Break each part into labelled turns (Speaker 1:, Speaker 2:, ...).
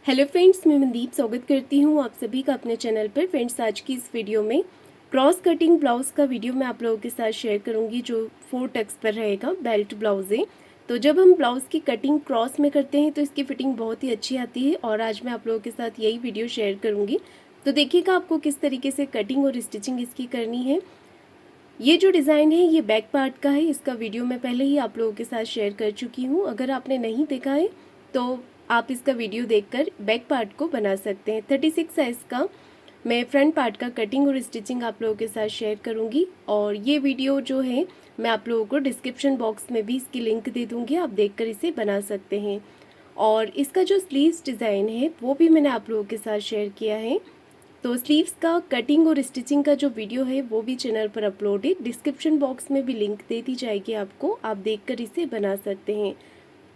Speaker 1: Hello friends, मैं मनदीप स्वागत करती हूँ आप सभी का अपने चैनल पर। फ्रेंड्स, आज की इस वीडियो में क्रॉस कटिंग ब्लाउज़ का वीडियो मैं आप लोगों के साथ शेयर करूँगी, जो 4 टक्स पर रहेगा। बेल्ट ब्लाउज़ है, तो जब हम ब्लाउज़ की कटिंग क्रॉस में करते हैं तो इसकी फ़िटिंग बहुत ही अच्छी आती है और आज मैं आप लोगों के साथ यही वीडियो शेयर करूँगी। तो देखिएगा आपको किस तरीके से कटिंग और स्टिचिंग इसकी करनी है। ये जो डिज़ाइन है ये बैक पार्ट का है, इसका वीडियो मैं पहले ही आप लोगों के साथ शेयर कर चुकी हूँ। अगर आपने नहीं देखा है तो आप इसका वीडियो देखकर बैक पार्ट को बना सकते हैं। 36 साइज़ का मैं फ्रंट पार्ट का कटिंग और स्टिचिंग आप लोगों के साथ शेयर करूँगी और ये वीडियो जो है मैं आप लोगों को डिस्क्रिप्शन बॉक्स में भी इसकी लिंक दे दूँगी, आप देखकर इसे बना सकते हैं। और इसका जो स्लीव्स डिज़ाइन है वो भी मैंने आप लोगों के साथ शेयर किया है। तो स्लीव्स का कटिंग और स्टिचिंग का जो वीडियो है वो भी चैनल पर अपलोड है, डिस्क्रिप्शन बॉक्स में भी लिंक दे दी जाएगी आपको, आप देखकर इसे बना सकते हैं।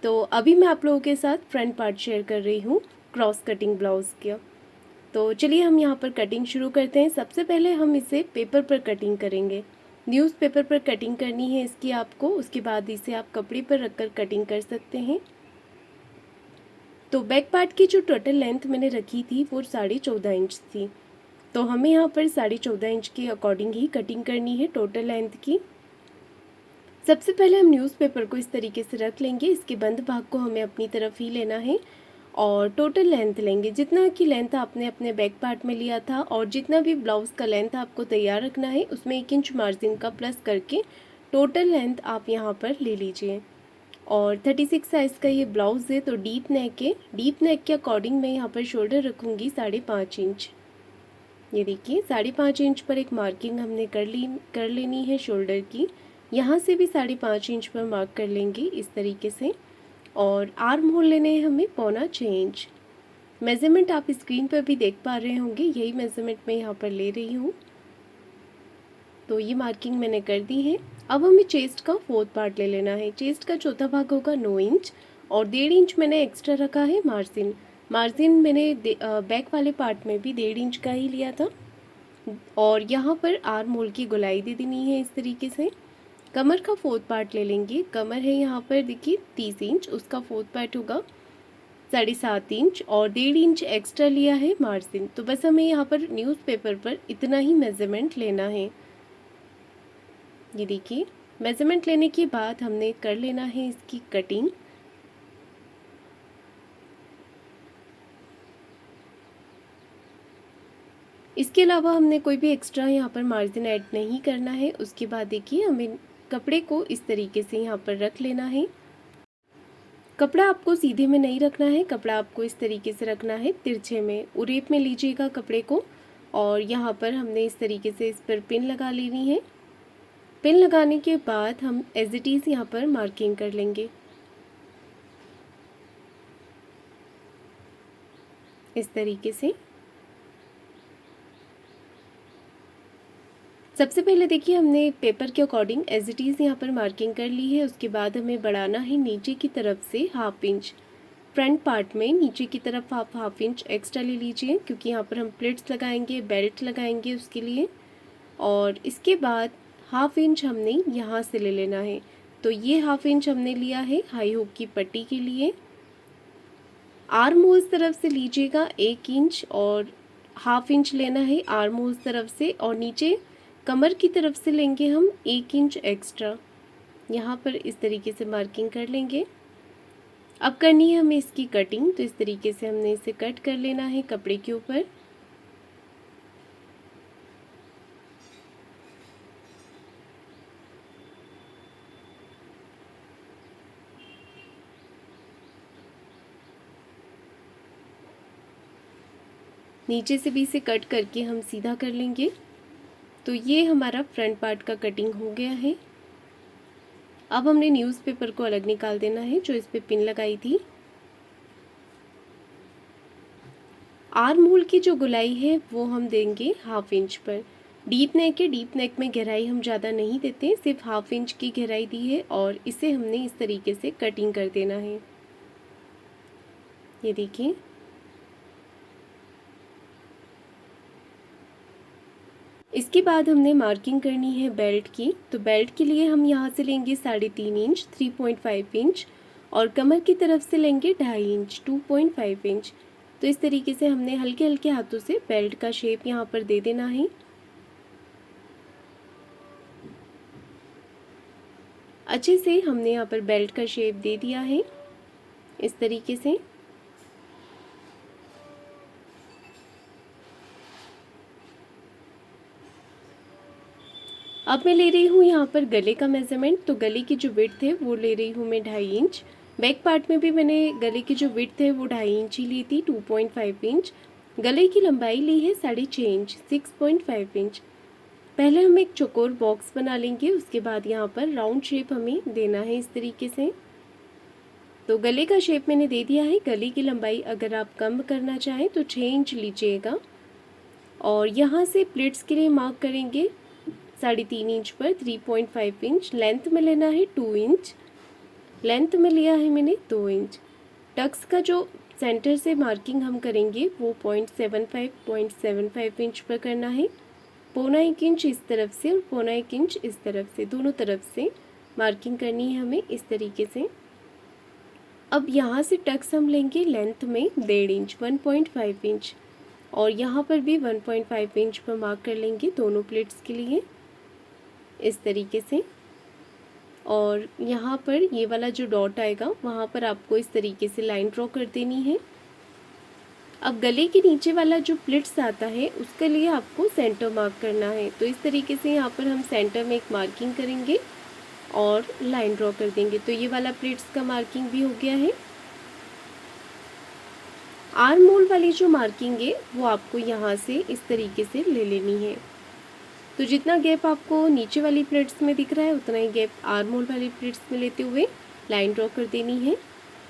Speaker 1: तो अभी मैं आप लोगों के साथ फ्रंट पार्ट शेयर कर रही हूँ क्रॉस कटिंग ब्लाउज़ का। तो चलिए हम यहाँ पर कटिंग शुरू करते हैं। सबसे पहले हम इसे पेपर पर कटिंग करेंगे। न्यूज़पेपर पर कटिंग करनी है इसकी आपको, उसके बाद इसे आप कपड़े पर रखकर कटिंग कर सकते हैं। तो बैक पार्ट की जो टोटल लेंथ मैंने रखी थी वो 14.5 इंच थी, तो हमें यहाँ पर 14.5 इंच के अकॉर्डिंग ही कटिंग करनी है टोटल लेंथ की। सबसे पहले हम न्यूज़पेपर को इस तरीके से रख लेंगे, इसके बंद भाग को हमें अपनी तरफ ही लेना है और टोटल लेंथ लेंगे जितना की लेंथ आपने अपने बैक पार्ट में लिया था और जितना भी ब्लाउज़ का लेंथ आपको तैयार रखना है उसमें 1 इंच मार्जिन का प्लस करके टोटल लेंथ आप यहाँ पर ले लीजिए। और 36 साइज़ का ये ब्लाउज़ है, तो डीप नेक के अकॉर्डिंग मैं यहाँ पर शोल्डर रखूँगी 5.5 इंच। ये देखिए 5.5 इंच पर एक मार्किंग हमने कर लेनी है शोल्डर की। यहाँ से भी 5.5 इंच पर मार्क कर लेंगे इस तरीके से। और आर्म होल लेने हैं हमें 6.25 इंच। मेज़रमेंट आप स्क्रीन पर भी देख पा रहे होंगे, यही मेज़रमेंट मैं यहाँ पर ले रही हूँ। तो ये मार्किंग मैंने कर दी है। अब हमें चेस्ट का 4th पार्ट ले लेना है। चेस्ट का चौथा भाग होगा 9 इंच और 1.5 इंच मैंने एक्स्ट्रा रखा है मार्जिन मैंने बैक वाले पार्ट में भी 1.5 इंच का ही लिया था। और यहाँ पर आर्म होल की गोलाई दे देनी है इस तरीके से। कमर का 4th पार्ट ले लेंगे। कमर है यहाँ पर देखिए 30 इंच, उसका 4th पार्ट होगा 7.5 इंच और 1.5 इंच एक्स्ट्रा लिया है मार्जिन। तो बस हमें यहाँ पर न्यूज़पेपर पर इतना ही मेज़रमेंट लेना है। ये देखिए मेज़रमेंट लेने के बाद हमने कर लेना है इसकी कटिंग। इसके अलावा हमने कोई भी एक्स्ट्रा यहाँ पर मार्जिन ऐड नहीं करना है। उसके बाद देखिए हमें कपड़े को इस तरीके से यहाँ पर रख लेना है। कपड़ा आपको सीधे में नहीं रखना है, कपड़ा आपको इस तरीके से रखना है तिरछे में। उरेप में लीजिएगा कपड़े को और यहाँ पर हमने इस तरीके से इस पर पिन लगा लेनी है। पिन लगाने के बाद हम एज इट इज़ यहाँ पर मार्किंग कर लेंगे इस तरीके से। सबसे पहले देखिए हमने पेपर के अकॉर्डिंग एज इट इज़ यहाँ पर मार्किंग कर ली है। उसके बाद हमें बढ़ाना है नीचे की तरफ से 1/2 इंच। फ्रंट पार्ट में नीचे की तरफ आप 1/2 इंच एक्स्ट्रा ले लीजिए, क्योंकि यहाँ पर हम प्लेट्स लगाएंगे, बेल्ट लगाएंगे उसके लिए। और इसके बाद 1/2 इंच हमने यहाँ से ले लेना है। तो ये 1/2 इंच हमने लिया है हाई हुक की पट्टी के लिए। आर्म होल्स तरफ से लीजिएगा 1 इंच और 1/2 इंच लेना है आर्म होल्स तरफ से, और नीचे कमर की तरफ से लेंगे हम 1 इंच एक्स्ट्रा। यहाँ पर इस तरीके से मार्किंग कर लेंगे। अब करनी है हमें इसकी कटिंग, तो इस तरीके से हमने इसे कट कर लेना है कपड़े के ऊपर। नीचे से भी इसे कट करके हम सीधा कर लेंगे। तो ये हमारा फ्रंट पार्ट का कटिंग हो गया है। अब हमने न्यूज़पेपर को अलग निकाल देना है जो इस पे पिन लगाई थी। आर्म होल की जो गोलाई है वो हम देंगे 1/2 इंच पर। डीप नेक है, डीप नेक में गहराई हम ज़्यादा नहीं देते, सिर्फ 1/2 इंच की गहराई दी है और इसे हमने इस तरीके से कटिंग कर देना है। ये देखिए इसके बाद हमने मार्किंग करनी है बेल्ट की। तो बेल्ट के लिए हम यहाँ से लेंगे 3.5 इंच 3.5 इंच और कमर की तरफ से लेंगे 2.5 इंच 2.5 इंच। तो इस तरीके से हमने हल्के हल्के हाथों से बेल्ट का शेप यहाँ पर दे देना है। अच्छे से हमने यहाँ पर बेल्ट का शेप दे दिया है इस तरीके से। अब मैं ले रही हूँ यहाँ पर गले का मेज़रमेंट। तो गले की जो विड्थ है वो ले रही हूँ मैं 2.5 इंच। बैक पार्ट में भी मैंने गले की जो विड्थ है वो 2.5 इंच ही ली थी, 2.5 इंच। गले की लंबाई ली है 6.5 इंच, 6.5 इंच। पहले हम एक चौकोर बॉक्स बना लेंगे, उसके बाद यहाँ पर राउंड शेप हमें देना है इस तरीके से। तो गले का शेप मैंने दे दिया है। गले की लंबाई अगर आप कम करना चाहें तो 6 इंच लीजिएगा। और यहाँ से प्लेट्स के लिए मार्क करेंगे 3.5 इंच पर 3.5 इंच। लेंथ में लेना है 2 इंच। लेंथ में लिया है मैंने 2 इंच। टक्स का जो सेंटर से मार्किंग हम करेंगे वो 0.75 इंच पर करना है। 0.25 इंच इस तरफ से और 0.25 इंच इस तरफ से, दोनों तरफ से मार्किंग करनी है हमें इस तरीके से। अब यहाँ से टक्स हम लेंगे लेंथ में 1.5 इंच, 1.5 इंच। और यहाँ पर भी 1.5 इंच पर मार्क कर लेंगे दोनों प्लेट्स के लिए इस तरीके से। और यहाँ पर ये वाला जो डॉट आएगा वहाँ पर आपको इस तरीके से लाइन ड्रॉ कर देनी है। अब गले के नीचे वाला जो प्लिट्स आता है उसके लिए आपको सेंटर मार्क करना है। तो इस तरीके से यहाँ पर हम सेंटर में एक मार्किंग करेंगे और लाइन ड्रॉ कर देंगे। तो ये वाला प्लिट्स का मार्किंग भी हो गया है। आर्म होल वाली जो मार्किंग है वो आपको यहाँ से इस तरीके से ले लेनी है। तो जितना गैप आपको नीचे वाली प्लेट्स में दिख रहा है उतना ही गैप आर्म होल वाली प्लेट्स में लेते हुए लाइन ड्रॉ कर देनी है।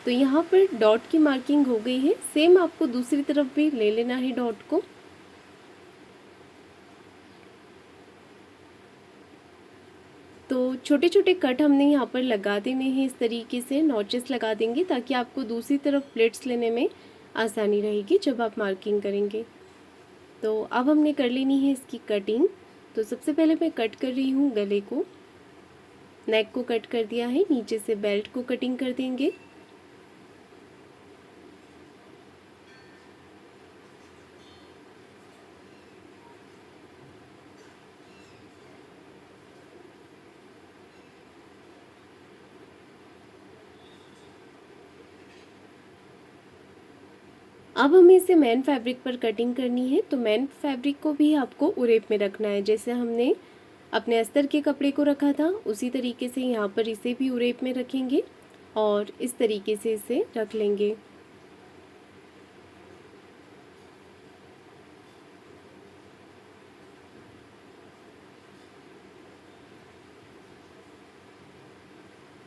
Speaker 1: तो यहाँ पर डॉट की मार्किंग हो गई है। सेम आपको दूसरी तरफ भी ले लेना है डॉट को। तो छोटे छोटे कट हमने यहाँ पर लगा देने हैं इस तरीके से, नॉचेस लगा देंगे ताकि आपको दूसरी तरफ प्लेट्स लेने में आसानी रहेगी जब आप मार्किंग करेंगे। तो अब हमने कर लेनी है इसकी कटिंग। तो सबसे पहले मैं कट कर रही हूँ गले को, नेक को कट कर दिया है, नीचे से बेल्ट को कटिंग कर देंगे। अब हमें इसे मेन फैब्रिक पर कटिंग करनी है। तो मेन फैब्रिक को भी आपको उरेप में रखना है। जैसे हमने अपने अस्तर के कपड़े को रखा था उसी तरीके से यहाँ पर इसे भी उरेप में रखेंगे और इस तरीके से इसे रख लेंगे।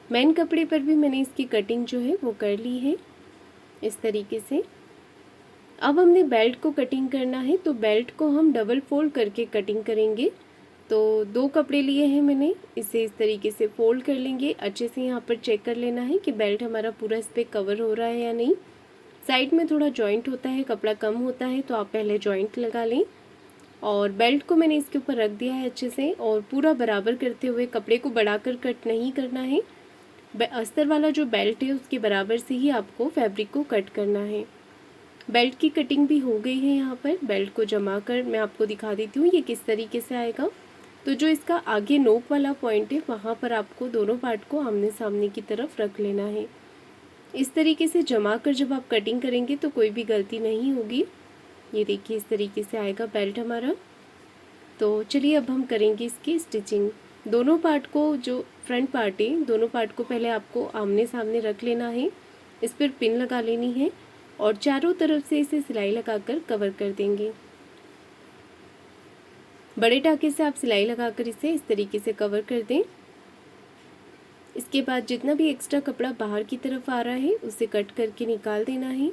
Speaker 1: मेन कपड़े पर भी मैंने इसकी कटिंग जो है वो कर ली है इस तरीके से। अब हमने बेल्ट को कटिंग करना है। तो बेल्ट को हम डबल फोल्ड करके कटिंग करेंगे। तो 2 कपड़े लिए हैं मैंने, इसे इस तरीके से फोल्ड कर लेंगे। अच्छे से यहाँ पर चेक कर लेना है कि बेल्ट हमारा पूरा इस पर कवर हो रहा है या नहीं। साइड में थोड़ा जॉइंट होता है, कपड़ा कम होता है, तो आप पहले जॉइंट लगा लें। और बेल्ट को मैंने इसके ऊपर रख दिया है अच्छे से और पूरा बराबर करते हुए, कपड़े को बढ़ाकर कट नहीं करना है। अस्तर वाला जो बेल्ट है उसके बराबर से ही आपको फैब्रिक को कट करना है। बेल्ट की कटिंग भी हो गई है। यहाँ पर बेल्ट को जमा कर मैं आपको दिखा देती हूँ ये किस तरीके से आएगा। तो जो इसका आगे नोक वाला पॉइंट है वहाँ पर आपको दोनों पार्ट को आमने सामने की तरफ रख लेना है। इस तरीके से जमा कर जब आप कटिंग करेंगे तो कोई भी गलती नहीं होगी। ये देखिए इस तरीके से आएगा बेल्ट हमारा। तो चलिए अब हम करेंगे इसकी स्टिचिंग। दोनों पार्ट को, जो फ्रंट पार्ट है, दोनों पार्ट को पहले आपको आमने सामने रख लेना है। इस पर पिन लगा लेनी है और चारों तरफ से इसे सिलाई लगाकर कवर कर देंगे। बड़े टाके से आप सिलाई लगाकर इसे इस तरीके से कवर कर दें। इसके बाद जितना भी एक्स्ट्रा कपड़ा बाहर की तरफ आ रहा है उसे कट करके निकाल देना है।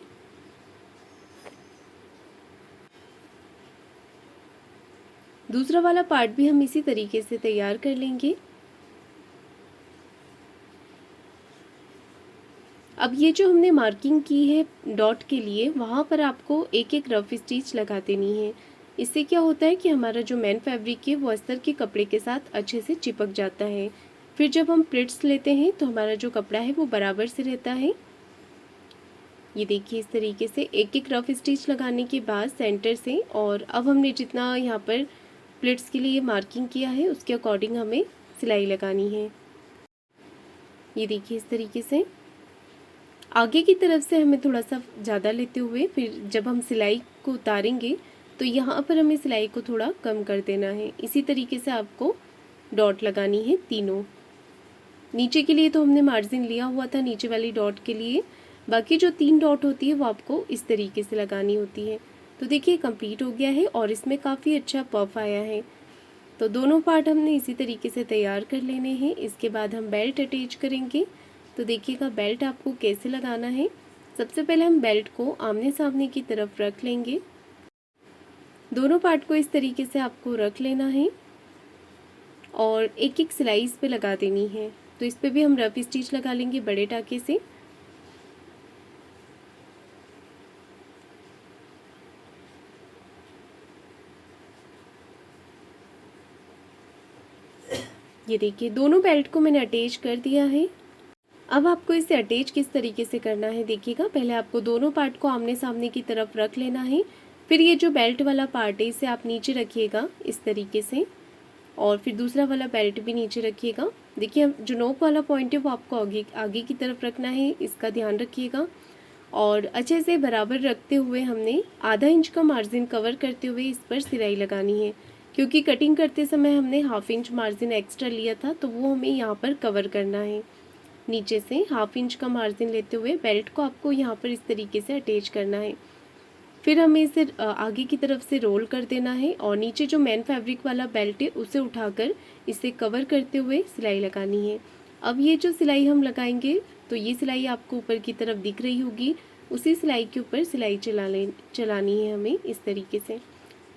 Speaker 1: दूसरा वाला पार्ट भी हम इसी तरीके से तैयार कर लेंगे। अब ये जो हमने मार्किंग की है डॉट के लिए, वहाँ पर आपको एक एक रफ स्टिच लगा देनी है। इससे क्या होता है कि हमारा जो मेन फैब्रिक है वो अस्तर के कपड़े के साथ अच्छे से चिपक जाता है। फिर जब हम प्लिट्स लेते हैं तो हमारा जो कपड़ा है वो बराबर से रहता है। ये देखिए इस तरीके से एक एक रफ स्टिच लगाने के बाद सेंटर से, और अब हमने जितना यहाँ पर प्लिट्स के लिए मार्किंग किया है उसके अकॉर्डिंग हमें सिलाई लगानी है। ये देखिए इस तरीके से आगे की तरफ से हमें थोड़ा सा ज़्यादा लेते हुए फिर जब हम सिलाई को उतारेंगे तो यहाँ पर हमें सिलाई को थोड़ा कम कर देना है। इसी तरीके से आपको डॉट लगानी है तीनों। नीचे के लिए तो हमने मार्जिन लिया हुआ था नीचे वाली डॉट के लिए, बाकी जो 3 डॉट होती है वो आपको इस तरीके से लगानी होती है। तो देखिए कंप्लीट हो गया है और इसमें काफ़ी अच्छा पफ आया है। तो दोनों पार्ट हमने इसी तरीके से तैयार कर लेने हैं। इसके बाद हम बेल्ट अटैच करेंगे। तो देखिएगा बेल्ट आपको कैसे लगाना है। सबसे पहले हम बेल्ट को आमने सामने की तरफ रख लेंगे। दोनों पार्ट को इस तरीके से आपको रख लेना है और एक एक सिलाई इस पे लगा देनी है। तो इस पे भी हम रफ स्टिच लगा लेंगे बड़े टाके से। ये देखिए दोनों बेल्ट को मैंने अटैच कर दिया है। अब आपको इसे अटैच किस तरीके से करना है देखिएगा। पहले आपको दोनों पार्ट को आमने सामने की तरफ रख लेना है। फिर ये जो बेल्ट वाला पार्ट है इसे आप नीचे रखिएगा इस तरीके से, और फिर दूसरा वाला बेल्ट भी नीचे रखिएगा। देखिए जो नोक वाला पॉइंट है वो आपको आगे आगे की तरफ रखना है, इसका ध्यान रखिएगा। और अच्छे से बराबर रखते हुए हमने आधा इंच का मार्जिन कवर करते हुए इस पर सिलाई लगानी है, क्योंकि कटिंग करते समय हमने हाफ इंच मार्जिन एक्स्ट्रा लिया था तो वो हमें यहाँ पर कवर करना है। नीचे से हाफ इंच का मार्जिन लेते हुए बेल्ट को आपको यहाँ पर इस तरीके से अटैच करना है। फिर हमें इसे आगे की तरफ से रोल कर देना है और नीचे जो मेन फैब्रिक वाला बेल्ट है उसे उठाकर इसे कवर करते हुए सिलाई लगानी है। अब ये जो सिलाई हम लगाएंगे तो ये सिलाई आपको ऊपर की तरफ दिख रही होगी, उसी सिलाई के ऊपर सिलाई चलानी है हमें इस तरीके से।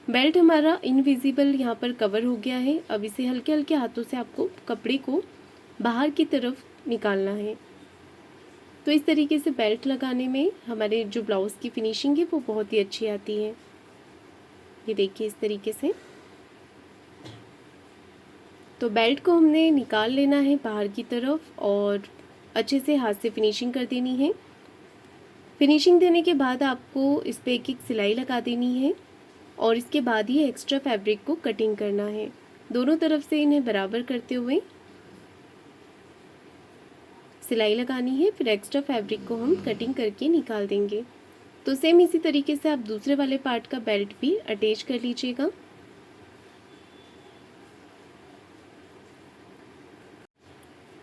Speaker 1: बेल्ट हमारा इनविजिबल यहाँ पर कवर हो गया है। अब इसे हल्के हल्के हाथों से आपको कपड़े को बाहर की तरफ निकालना है। तो इस तरीके से बेल्ट लगाने में हमारे जो ब्लाउज़ की फिनिशिंग है वो बहुत ही अच्छी आती है। ये देखिए इस तरीके से। तो बेल्ट को हमने निकाल लेना है बाहर की तरफ और अच्छे से हाथ से फिनिशिंग कर देनी है। फिनिशिंग देने के बाद आपको इस पर एक एक सिलाई लगा देनी है और इसके बाद ही एक्स्ट्रा फैब्रिक को कटिंग करना है। दोनों तरफ से इन्हें बराबर करते हुए सिलाई लगानी है, फिर एक्स्ट्रा फैब्रिक को हम कटिंग करके निकाल देंगे। तो सेम इसी तरीके से आप दूसरे वाले पार्ट का बेल्ट भी अटैच कर लीजिएगा।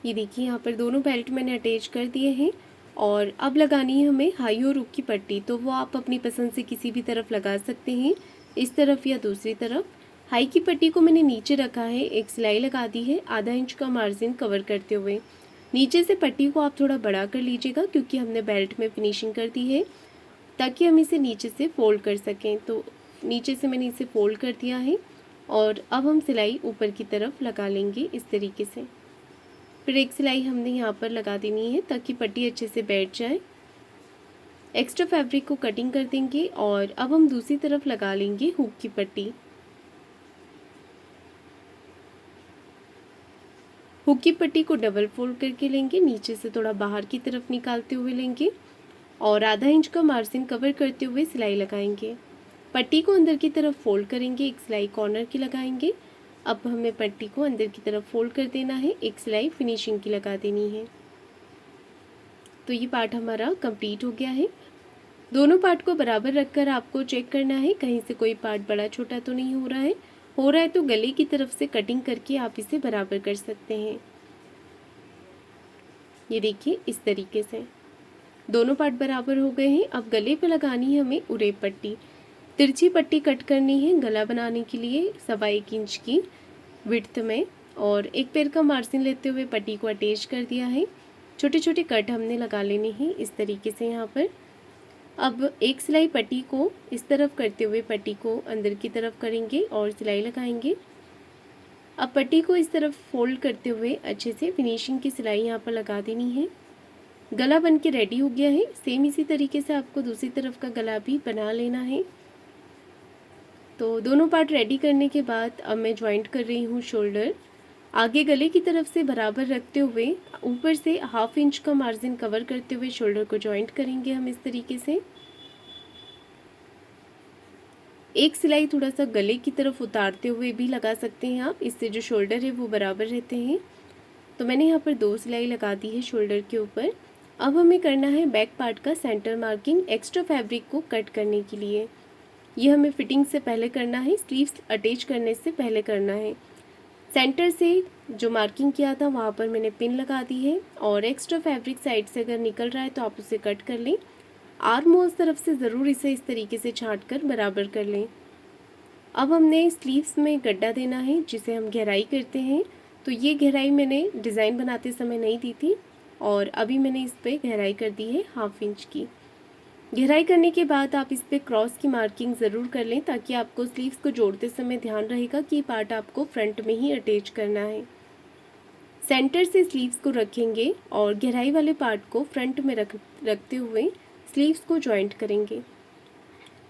Speaker 1: ये देखिए यहाँ पर दोनों बेल्ट मैंने अटैच कर दिए हैं और अब लगानी है हमें हाई और हुक की पट्टी। तो वो आप अपनी पसंद से किसी भी तरफ लगा सकते हैं, इस तरफ या दूसरी तरफ। हाई की पट्टी को मैंने नीचे रखा है, एक सिलाई लगा दी है आधा इंच का मार्जिन कवर करते हुए। नीचे से पट्टी को आप थोड़ा बड़ा कर लीजिएगा क्योंकि हमने बेल्ट में फिनिशिंग कर दी है, ताकि हम इसे नीचे से फोल्ड कर सकें। तो नीचे से मैंने इसे फोल्ड कर दिया है और अब हम सिलाई ऊपर की तरफ लगा लेंगे इस तरीके से। फिर एक सिलाई हमने यहाँ पर लगा देनी है ताकि पट्टी अच्छे से बैठ जाए। एक्स्ट्रा फैब्रिक को कटिंग कर देंगे और अब हम दूसरी तरफ लगा लेंगे हुक की पट्टी। हुक की पट्टी को डबल फोल्ड करके लेंगे, नीचे से थोड़ा बाहर की तरफ निकालते हुए लेंगे और आधा इंच का मार्जिन कवर करते हुए सिलाई लगाएंगे। पट्टी को अंदर की तरफ फोल्ड करेंगे, एक सिलाई कॉर्नर की लगाएंगे। अब हमें पट्टी को अंदर की तरफ फोल्ड कर देना है, एक सिलाई फिनिशिंग की लगा देनी है। तो ये पार्ट हमारा कंप्लीट हो गया है। दोनों पार्ट को बराबर रखकर आपको चेक करना है कहीं से कोई पार्ट बड़ा छोटा तो नहीं हो रहा है। हो रहा है तो गले की तरफ से कटिंग करके आप इसे बराबर कर सकते हैं। ये देखिए इस तरीके से दोनों पार्ट बराबर हो गए हैं। अब गले पे लगानी है हमें उरेब पट्टी। तिरछी पट्टी कट करनी है गला बनाने के लिए 1.25 इंच की विड्थ में, और एक पैर का मार्जिन लेते हुए पट्टी को अटैच कर दिया है। छोटे छोटे कट हमने लगा लेने हैं इस तरीके से यहाँ पर। अब एक सिलाई पट्टी को इस तरफ करते हुए पट्टी को अंदर की तरफ करेंगे और सिलाई लगाएंगे। अब पट्टी को इस तरफ फोल्ड करते हुए अच्छे से फिनिशिंग की सिलाई यहाँ पर लगा देनी है। गला बन के रेडी हो गया है। सेम इसी तरीके से आपको दूसरी तरफ का गला भी बना लेना है। तो दोनों पार्ट रेडी करने के बाद अब मैं ज्वाइंट कर रही हूँ शोल्डर। आगे गले की तरफ से बराबर रखते हुए ऊपर से 1/2 इंच का मार्जिन कवर करते हुए शोल्डर को जॉइंट करेंगे हम इस तरीके से। एक सिलाई थोड़ा सा गले की तरफ उतारते हुए भी लगा सकते हैं आप, इससे जो शोल्डर है वो बराबर रहते हैं। तो मैंने यहाँ पर 2 सिलाई लगा दी है शोल्डर के ऊपर। अब हमें करना है बैक पार्ट का सेंटर मार्किंग एक्स्ट्रा फैब्रिक को कट करने के लिए। ये हमें फिटिंग से पहले करना है, स्लीव्स अटैच करने से पहले करना है। सेंटर से जो मार्किंग किया था वहाँ पर मैंने पिन लगा दी है और एक्स्ट्रा फैब्रिक साइड से अगर निकल रहा है तो आप उसे कट कर लें। आर्म होल तरफ से ज़रूर इसे इस तरीके से छाँट कर बराबर कर लें। अब हमने स्लीव्स में गड्ढा देना है जिसे हम गहराई कहते हैं। तो ये गहराई मैंने डिज़ाइन बनाते समय नहीं दी थी और अभी मैंने इस पर गहराई कर दी है 1/2 इंच की। गहराई करने के बाद आप इस पर क्रॉस की मार्किंग ज़रूर कर लें ताकि आपको स्लीव्स को जोड़ते समय ध्यान रहेगा कि पार्ट आपको फ्रंट में ही अटैच करना है। सेंटर से स्लीव्स को रखेंगे और गहराई वाले पार्ट को फ्रंट में रखते हुए स्लीव्स को जॉइंट करेंगे।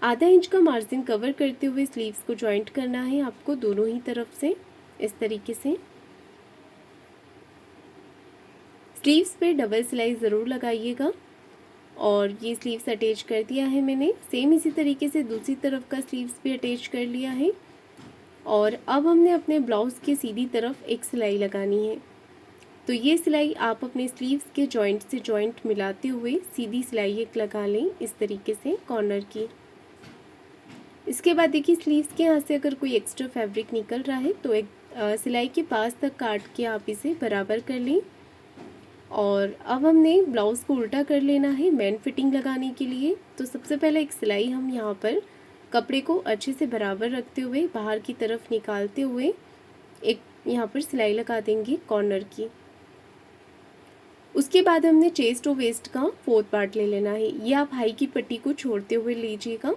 Speaker 1: ½ इंच का मार्जिन कवर करते हुए स्लीव्स को जॉइंट करना है आपको दोनों ही तरफ से इस तरीके से। स्लीव्स पे डबल सिलाई ज़रूर लगाइएगा और ये स्लीव्स अटैच कर दिया है मैंने। सेम इसी तरीके से दूसरी तरफ का स्लीव्स भी अटैच कर लिया है और अब हमने अपने ब्लाउज़ की सीधी तरफ एक सिलाई लगानी है। तो ये सिलाई आप अपने स्लीव्स के जॉइंट से जॉइंट मिलाते हुए सीधी सिलाई एक लगा लें इस तरीके से कॉर्नर की। इसके बाद देखिए स्लीव्स के यहाँ से अगर कोई एक्स्ट्रा फैब्रिक निकल रहा है तो एक सिलाई के पास तक काट के आप इसे बराबर कर लें। और अब हमने ब्लाउज़ को उल्टा कर लेना है मेन फिटिंग लगाने के लिए। तो सबसे पहले एक सिलाई हम यहाँ पर कपड़े को अच्छे से बराबर रखते हुए बाहर की तरफ निकालते हुए एक यहाँ पर सिलाई लगा देंगे कॉर्नर की। उसके बाद हमने चेस्ट और वेस्ट का 4th पार्ट ले लेना है। ये आप हाई की पट्टी को छोड़ते हुए लीजिएगा।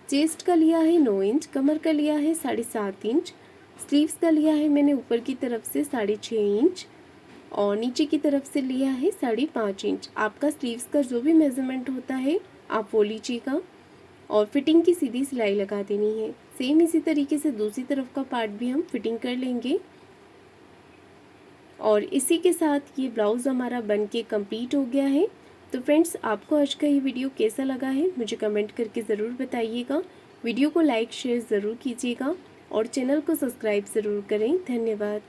Speaker 1: चेस्ट का लिया है 9 इंच, कमर का लिया है 7.5 इंच, स्लीव्स का लिया है मैंने ऊपर की तरफ से 6.5 इंच और नीचे की तरफ से लिया है 5.5 इंच। आपका स्लीव्स का जो भी मेज़रमेंट होता है आप वो लीजिएगा और फिटिंग की सीधी सिलाई लगा देनी है। सेम इसी तरीके से दूसरी तरफ का पार्ट भी हम फिटिंग कर लेंगे। और इसी के साथ ये ब्लाउज़ हमारा बन के कम्प्लीट हो गया है। तो फ्रेंड्स, आपको आज का ये वीडियो कैसा लगा है मुझे कमेंट करके ज़रूर बताइएगा। वीडियो को लाइक शेयर ज़रूर कीजिएगा और चैनल को सब्सक्राइब ज़रूर करें। धन्यवाद।